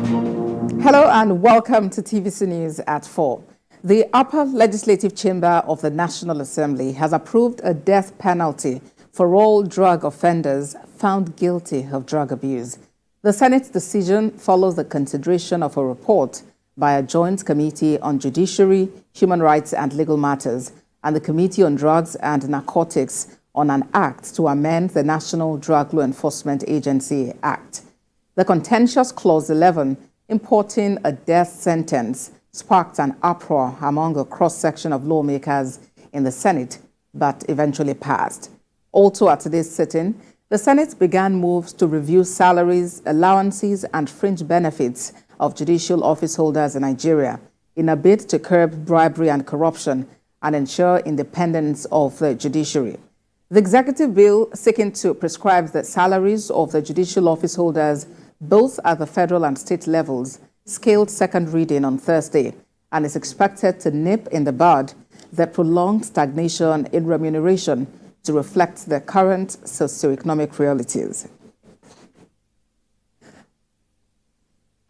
Hello and welcome to TVC News at 4. The Upper Legislative Chamber of the National Assembly has approved a death penalty for all drug offenders found guilty of drug abuse. The Senate's decision follows the consideration of a report by a joint committee on Judiciary, Human Rights and Legal Matters and the Committee on Drugs and Narcotics on an act to amend the National Drug Law Enforcement Agency Act. The contentious Clause 11, importing a death sentence, sparked an uproar among a cross-section of lawmakers in the Senate, but eventually passed. Also at today's sitting, the Senate began moves to review salaries, allowances, and fringe benefits of judicial office holders in Nigeria in a bid to curb bribery and corruption and ensure independence of the judiciary. The executive bill seeking to prescribe the salaries of the judicial office holders both at the federal and state levels scaled second reading on Thursday and is expected to nip in the bud the prolonged stagnation in remuneration to reflect the current socioeconomic realities.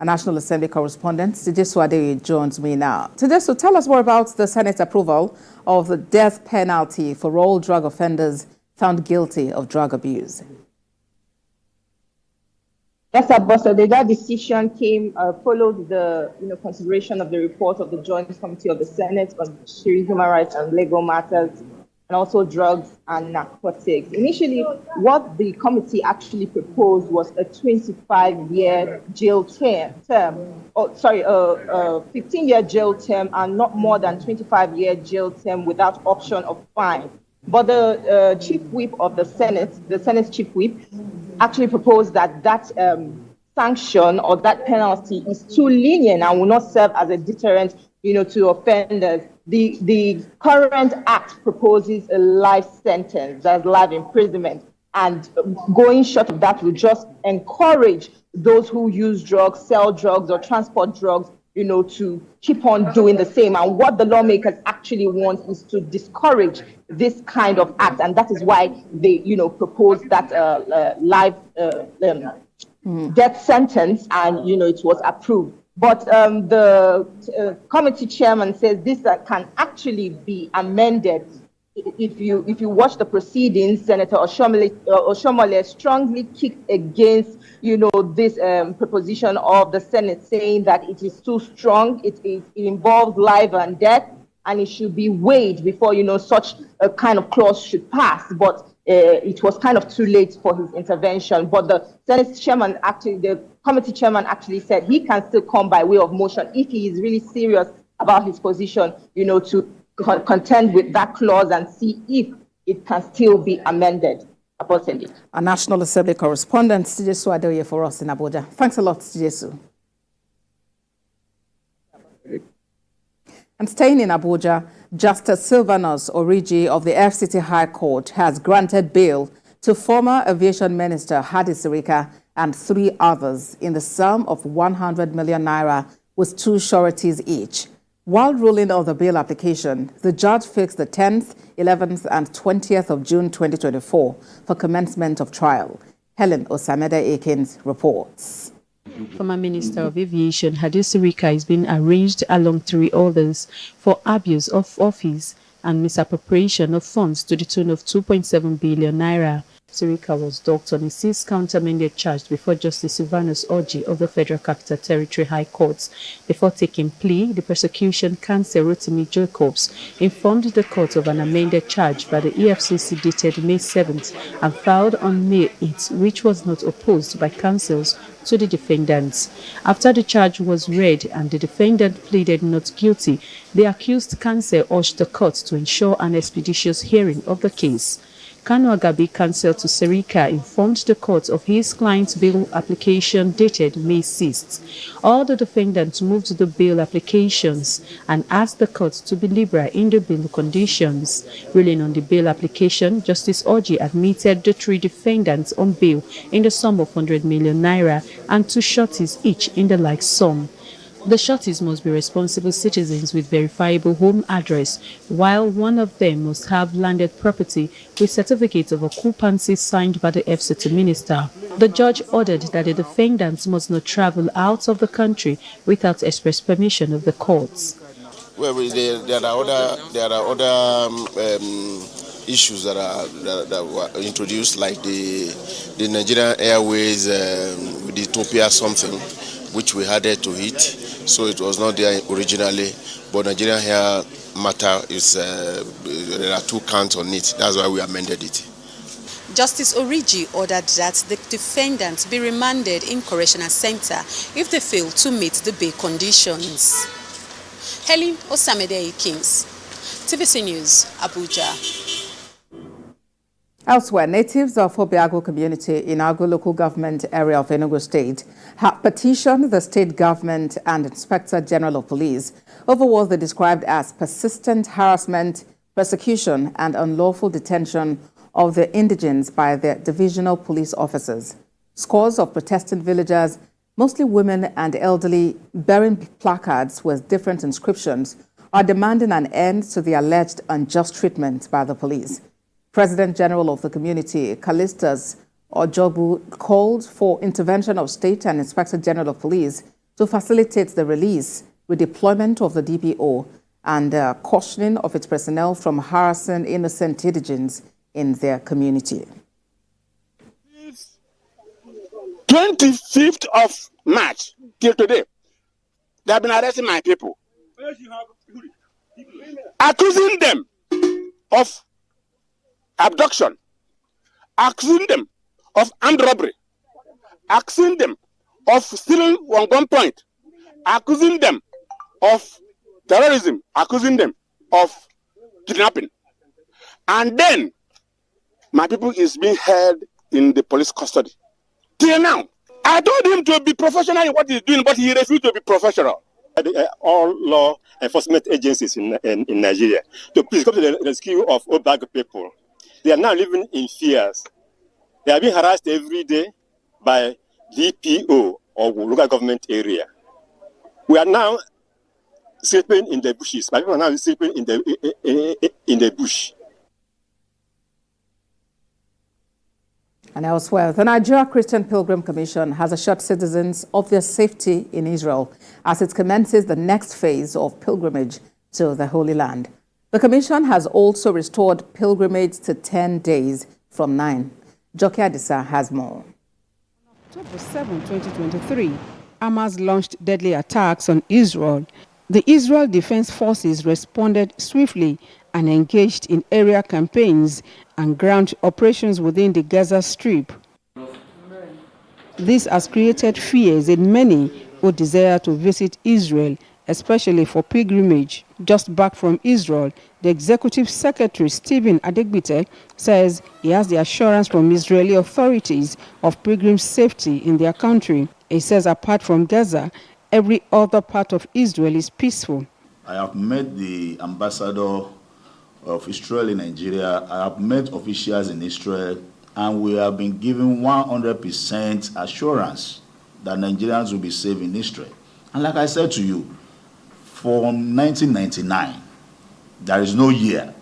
A National Assembly correspondent, Tijesu Adeyi, joins me now. Tijesu, tell us more about the Senate approval of the death penalty for all drug offenders found guilty of drug abuse. Yes, Ambassador, that decision followed the consideration of the report of the Joint Committee of the Senate on Judiciary, Human Rights and Legal Matters, and also Drugs and Narcotics. Initially, what the committee actually proposed was a 25-year jail term, a 15-year jail term, and not more than 25-year jail term without option of fine. But the chief whip of the Senate's chief whip, actually proposed that sanction or that penalty is too lenient and will not serve as a deterrent, to offenders. The current act proposes a life sentence, that's life imprisonment, and going short of that will just encourage those who use drugs, sell drugs, or transport drugs, to keep on doing the same. And what the lawmakers actually want is to discourage this kind of act, and that is why they, proposed that life death sentence, and it was approved. But the committee chairman says this can actually be amended. If you watch the proceedings, Senator Oshomole strongly kicked against this proposition of the Senate, saying that it is too strong. It involves life and death, and it should be weighed before such a kind of clause should pass. But it was kind of too late for his intervention. But the committee chairman actually said he can still come by way of motion if he is really serious about his position, to contend with that clause and see if it can still be amended. A National Assembly correspondent, Tijesu Adeyi, for us in Abuja. Thanks a lot, Tijesu. And staying in Abuja, Justice Silvanus Origi of the FCT High Court has granted bail to former Aviation Minister Hadi Sirika and 3 others in the sum of 100 million naira with 2 sureties each. While ruling on the bail application, the judge fixed the 10th, 11th and 20th of June 2024 for commencement of trial. Helen Osamede Akins reports. Former Minister of Aviation Hadi Sirika is being arraigned along 3 others for abuse of office and misappropriation of funds to the tune of 2.7 billion naira. Sirika was docked on a 6-count amended charge before Justice Silvanus Orji of the Federal Capital Territory High Court. Before taking plea, the prosecution counsel Rotimi Jacobs informed the court of an amended charge by the EFCC dated May 7th and filed on May 8th, which was not opposed by counsels to the defendants. After the charge was read and the defendant pleaded not guilty, the accused counsel urged the court to ensure an expeditious hearing of the case. Kanu Agabi, counsel to Sirika, informed the court of his client's bail application dated May 6th. All the defendants moved the bail applications and asked the court to be liberal in the bail conditions. Ruling on the bail application, Justice Orji admitted the 3 defendants on bail in the sum of 100 million naira and 2 sureties each in the like sum. The shorties must be responsible citizens with verifiable home address, while one of them must have landed property with certificate of occupancy signed by the FCT minister. The judge ordered that the defendants must not travel out of the country without express permission of the courts. Well, there are other issues that were introduced, like the Nigerian Airways with Ethiopia something, which we added to it. So it was not there originally, but Nigerian Air matter is there are 2 counts on it. That's why we amended it. Justice Origi ordered that the defendants be remanded in Correctional Center if they fail to meet the bail conditions. Helen Osamede Kings, TVC News, Abuja. Elsewhere, natives of Obiago community in Agu local government area of Enugu State have petitioned the state government and Inspector General of Police over what they described as persistent harassment, persecution, and unlawful detention of the indigents by their divisional police officers. Scores of protesting villagers, mostly women and elderly, bearing placards with different inscriptions, are demanding an end to the alleged unjust treatment by the police. President General of the community, Callistus Ojobu, called for intervention of State and Inspector General of Police to facilitate the release, redeployment of the DPO, and cautioning of its personnel from harassing innocent indigents in their community. 25th of March till today, they have been arresting my people, accusing them of abduction, accusing them of armed robbery, accusing them of stealing on gunpoint, accusing them of terrorism, accusing them of kidnapping. And then my people is being held in the police custody. Till now, I told him to be professional in what he's doing, but he refused to be professional. All law enforcement agencies in Nigeria to please come to the rescue of Obiago people. They are now living in fears. They are being harassed every day by DPO or local government area. We are now sleeping in the bushes. My people are now sleeping in the bush. And elsewhere, the Nigeria Christian Pilgrim Commission has assured citizens of their safety in Israel as it commences the next phase of pilgrimage to the Holy Land. The Commission has also restored pilgrimage to 10 days from 9. Joke Adisa has more. October 7, 2023, Hamas launched deadly attacks on Israel. The Israel Defense Forces responded swiftly and engaged in area campaigns and ground operations within the Gaza Strip. This has created fears in many who desire to visit Israel, especially for pilgrimage. Just back from Israel, the Executive Secretary, Stephen Adegbite, says he has the assurance from Israeli authorities of pilgrim safety in their country. He says apart from Gaza, every other part of Israel is peaceful. I have met the ambassador of Israel in Nigeria. I have met officials in Israel, and we have been given 100% assurance that Nigerians will be safe in Israel. And like I said to you, from 1999, there is no year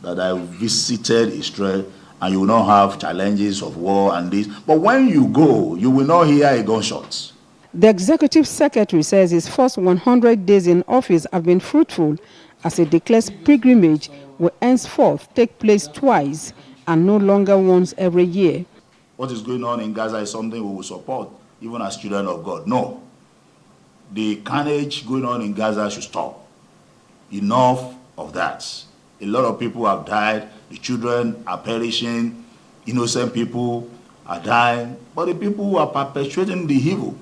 that I visited Israel and you will not have challenges of war and this. But when you go, you will not hear a gunshot. The Executive Secretary says his first 100 days in office have been fruitful as he declares pilgrimage will henceforth take place twice and no longer once every year. What is going on in Gaza is something we will support, even as children of God. No. The carnage going on in Gaza should stop. Enough of that. A lot of people have died. The children are perishing. Innocent people are dying. But the people who are perpetuating the evil,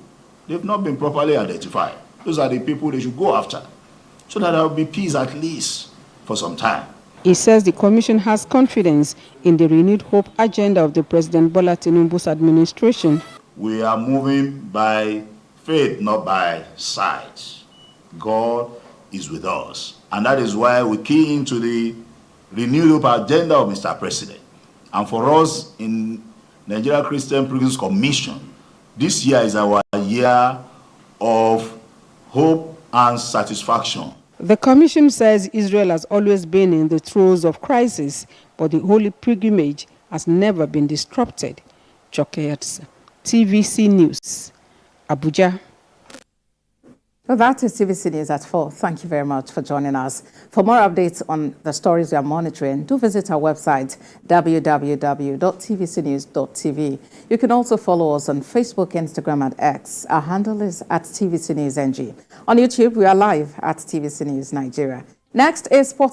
they've not been properly identified. Those are the people they should go after, so that there will be peace at least for some time. He says the Commission has confidence in the renewed hope agenda of the President Bola Tinubu's administration. We are moving by faith, not by sight. God is with us. And that is why we key into the renewed hope agenda of Mr. President. And for us in Nigeria Christian Pilgrims Commission, this year is our year of hope and satisfaction. The commission says Israel has always been in the throes of crisis, but the holy pilgrimage has never been disrupted. Chokeyatsa, TVC News, Abuja. Well, that is TVC News at 4. Thank you very much for joining us. For more updates on the stories we are monitoring, do visit our website, www.tvcnews.tv. You can also follow us on Facebook, Instagram, and X. Our handle is @TVC News NG. On YouTube, we are live at TVC News Nigeria. Next is Sports